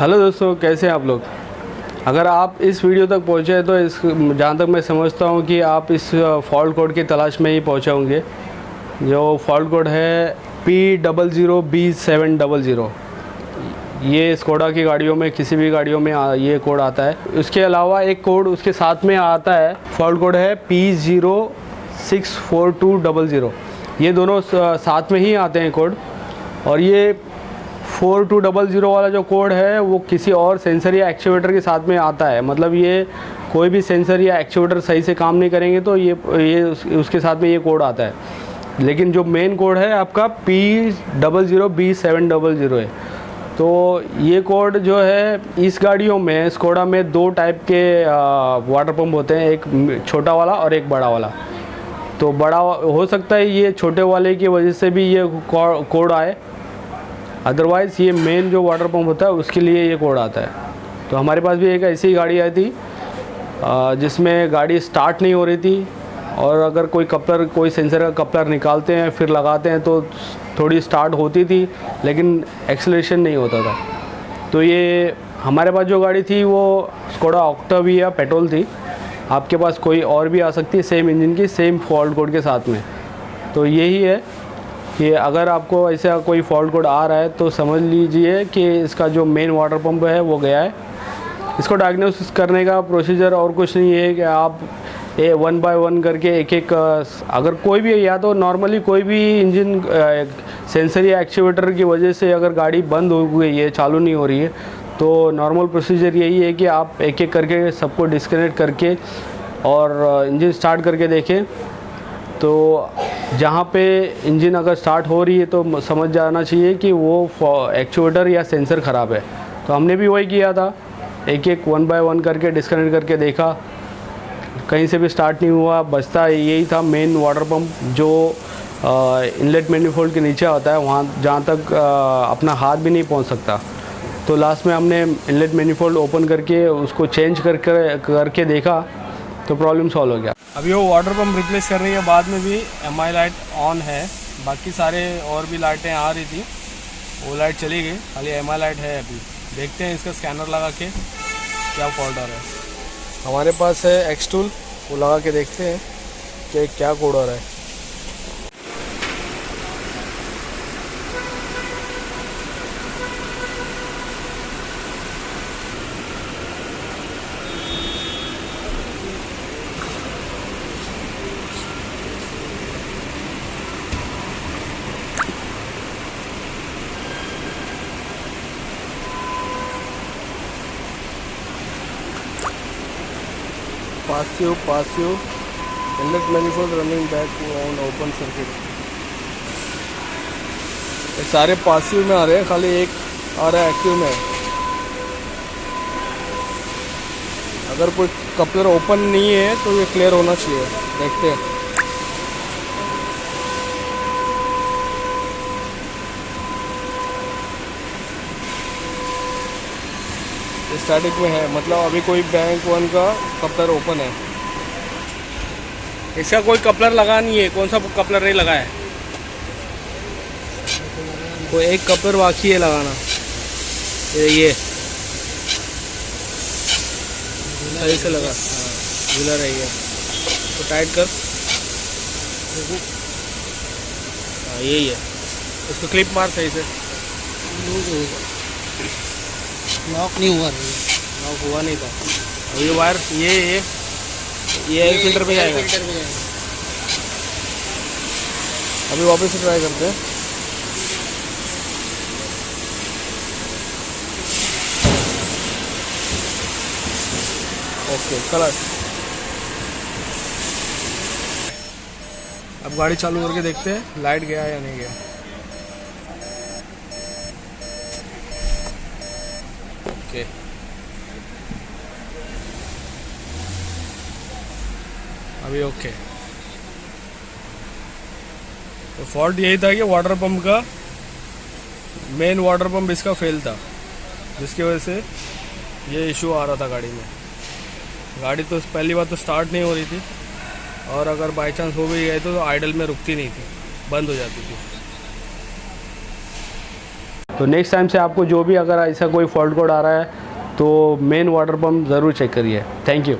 Hello दोस्तों, कैसे हैं आप लोग। अगर आप इस वीडियो तक पहुंचे हैं तो जहाँ तक मैं समझता हूं कि आप इस फॉल्ट कोड की तलाश में ही पहुंचे होंगे। जो फॉल्ट कोड है P00B700। ये स्कोडा की गाड़ियों में, किसी भी गाड़ियों में ये कोड आता है। उसके अलावा एक कोड उसके साथ में आता है, फॉल्ट कोड है P064200। ये दोनों साथ में ही आते हैं कोड। और ये 4200 वाला जो कोड है वो किसी और सेंसर या एक्चुएटर के साथ में आता है। मतलब ये कोई भी सेंसर या एक्चुएटर सही से काम नहीं करेंगे तो ये उसके साथ में ये कोड आता है। लेकिन जो मेन कोड है आपका P00B700 है। तो ये कोड जो है, इस गाड़ियों में, स्कोडा में दो टाइप के वाटर पंप होते हैं, एक छोटा वाला और एक बड़ा वाला। तो बड़ा हो सकता है ये छोटे वाले की वजह से भी ये कोड आए, अदरवाइज़ ये मेन जो वाटर पंप होता है उसके लिए ये कोड आता है। तो हमारे पास भी एक ऐसी गाड़ी आई थी जिसमें गाड़ी स्टार्ट नहीं हो रही थी, और अगर कोई सेंसर का कपलर निकालते हैं फिर लगाते हैं तो थोड़ी स्टार्ट होती थी, लेकिन एक्सेलरेशन नहीं होता था। तो ये हमारे पास जो गाड़ी थी वो स्कोडा ऑक्टाविया पेट्रोल थी। आपके पास कोई और भी आ सकती है सेम इंजन की, सेम फॉल्ट कोड के साथ में। तो यही है कि अगर आपको ऐसा कोई फॉल्ट कोड आ रहा है तो समझ लीजिए कि इसका जो मेन वाटर पंप है वो गया है। इसको डायग्नोसिस करने का प्रोसीजर और कुछ नहीं है कि आप 1 बाय 1 करके एक अगर कोई भी, या तो नॉर्मली कोई भी इंजन सेंसर या एक्चुएटर की वजह से अगर गाड़ी बंद हो गई है, चालू नहीं हो रही है, तो नॉर्मल प्रोसीजर यही है कि आप एक एक करके सबको डिस्कनेक्ट करके और इंजन स्टार्ट करके देखें। तो जहाँ पे इंजन अगर स्टार्ट हो रही है तो समझ जाना चाहिए कि वो एक्चुएटर या सेंसर ख़राब है। तो हमने भी वही किया था, एक 1 बाय 1 करके डिस्कनेक्ट करके देखा, कहीं से भी स्टार्ट नहीं हुआ। बचता यही था मेन वाटर पंप जो इनलेट मैनिफोल्ड के नीचे होता है, वहाँ जहाँ तक अपना हाथ भी नहीं पहुँच सकता। तो लास्ट में हमने इनलेट मैनिफोल्ड ओपन करके उसको चेंज करके देखा तो प्रॉब्लम सॉल्व हो गया। अभी वो वाटर पंप रिप्लेस करने के बाद में भी MI लाइट ऑन है, बाकी सारे और भी लाइटें आ रही थी, वो लाइट चली गई, खाली MI लाइट है। अभी देखते हैं इसका स्कैनर लगा के क्या फॉल्ट आ रहा है। हमारे पास है एक्स टूल, वो लगा के देखते हैं कि क्या कोड आ रहा है। Passive inlet manifold running back on open circuit. ये सारे पासिव में आ रहे हैं, खाली एक आ रहा है एक्टिव में। अगर कोई कपलर ओपन नहीं है तो ये क्लियर होना चाहिए, देखते हैं। स्टैटिक में है, मतलब अभी कोई बैंक 1 का कपलर ओपन है। इसका कोई कपलर लगा नहीं है। कौन सा कपलर नहीं लगा है? कोई एक कपलर बाकी है लगाना। ये सही से लगा, हाँ झूला रही है तो टाइट कर। हाँ यही है, इसको क्लिप मार सही से। लॉक नहीं हुआ, लॉक हुआ नहीं था। और ये वायर ये एयर फिल्टर पे जाएगा। अभी वापस से ट्राई करते हैं। Okay colour. अब गाड़ी चालू करके देखते हैं लाइट गया या नहीं गया। ओके अभी ओके। तो फॉल्ट यही था कि वाटर पंप का, मेन वाटर पंप इसका फेल था, जिसकी वजह से ये इशू आ रहा था गाड़ी में। गाड़ी तो पहली बात तो स्टार्ट नहीं हो रही थी, और अगर बाई चांस हो भी गई तो आइडल में रुकती नहीं थी, बंद हो जाती थी। तो नेक्स्ट टाइम से आपको जो भी अगर ऐसा कोई फॉल्ट कोड आ रहा है तो मेन वाटर पम्प ज़रूर चेक करिए। Thank you.